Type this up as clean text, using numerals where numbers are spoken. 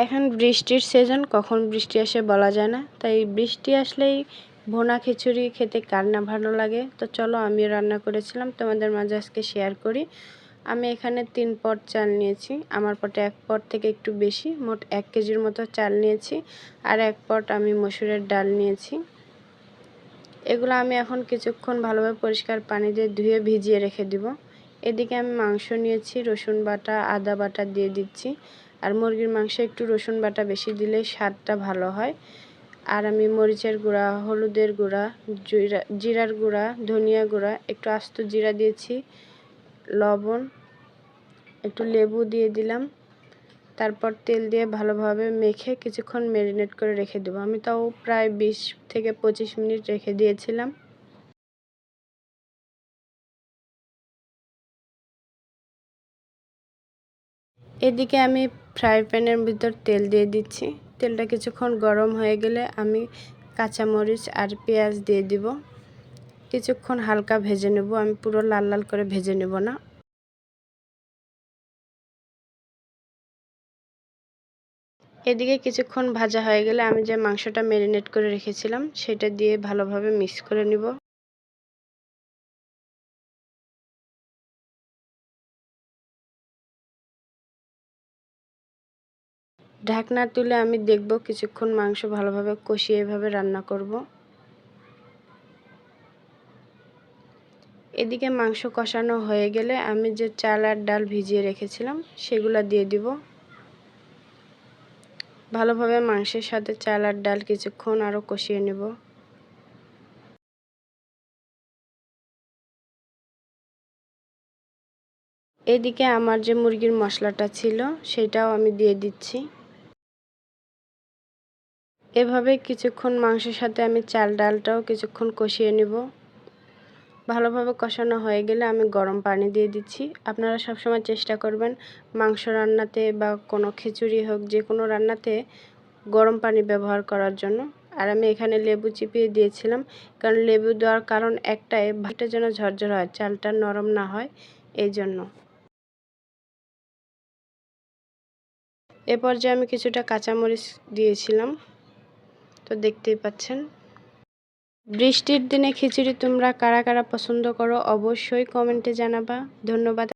এখন বৃষ্টির সিজন, কখন বৃষ্টি আসে বলা যায় না, তাই বৃষ্টি আসলেই ভুনা খিচুড়ি খেতে কার না ভালো লাগে। তো চলো আমিও রান্না করেছিলাম, তোমাদের মাঝে আজকে শেয়ার করি। আমি এখানে 3 পট চাল নিয়েছি, আমার পটে 1 পট থেকে একটু বেশি, মোট 1 কেজির মতো চাল নিয়েছি। আর 1 পট আমি মসুরের ডাল নিয়েছি। এগুলো আমি এখন কিছুক্ষণ ভালোভাবে পরিষ্কার পানি দিয়ে ধুয়ে ভিজিয়ে রেখে দিব। এদিকে আমি মাংস নিয়েছি, রসুন বাটা আদা বাটা দিয়ে দিচ্ছি। আর মুরগির মাংসে একটু রসুন বাটা বেশি দিলে স্বাদটা ভালো হয়। আর আমি মরিচের গুঁড়া, হলুদের গুঁড়া, জিরার গুঁড়া, ধনিয়া গুঁড়া, একটু আস্ত জিরা দিয়েছি, লবণ, একটু লেবু দিয়ে দিলাম। তারপর তেল দিয়ে ভালোভাবে মেখে কিছুক্ষণ ম্যারিনেট করে রেখে দেবো। আমি তাও প্রায় 20 থেকে 25 মিনিট রেখে দিয়েছিলাম। এদিকে আমি ফ্রাই প্যানের ভিতর তেল দিয়ে দিচ্ছি। তেলটা কিছুক্ষণ গরম হয়ে গেলে আমি কাঁচামরিচ আর পেঁয়াজ দিয়ে দিব। কিছুক্ষণ হালকা ভেজে নেব, আমি পুরো লাল লাল করে ভেজে নেব না। এদিকে কিছুক্ষণ ভাজা হয়ে গেলে আমি যে মাংসটা ম্যারিনেট করে রেখেছিলাম সেটা দিয়ে ভালোভাবে মিক্স করে নিব। ঢাকনা তুলে আমি দেখব কিছুক্ষণ মাংস ভালোভাবে কষিয়ে এভাবে রান্না করব। এদিকে মাংস কষানো হয়ে গেলে আমি যে চাল আর ডাল ভিজিয়ে রেখেছিলাম সেগুলো দিয়ে দিব। ভালোভাবে মাংসের সাথে চাল আর ডাল কিছুক্ষণ আরও কষিয়ে নেব। এদিকে আমার যে মুরগির মশলাটা ছিল সেটাও আমি দিয়ে দিচ্ছি। এভাবে কিছুক্ষণ মাংসের সাথে আমি চাল ডালটাও কিছুক্ষণ কষিয়ে নেব। ভালোভাবে কষানো হয়ে গেলে আমি গরম পানি দিয়ে দিচ্ছি। আপনারা সবসময় চেষ্টা করবেন মাংস রান্নাতে বা কোনো খিচুড়ি হোক, যে কোনো রান্নাতে গরম পানি ব্যবহার করার জন্য। আর আমি এখানে লেবু চিপিয়ে দিয়েছিলাম, কারণ লেবু দেওয়ার কারণ একটাই, ভাতটা যেন ঝরঝর হয়, চালটা নরম না হয়, এই জন্য। এ পর্যায়ে আমি কিছুটা কাঁচামরিচ দিয়েছিলাম, তো দেখতেই পাচ্ছেন। বৃষ্টির দিনে খিচুড়ি তোমরা কারা কারা পছন্দ করো অবশ্যই কমেন্টে জানাবা। ধন্যবাদ।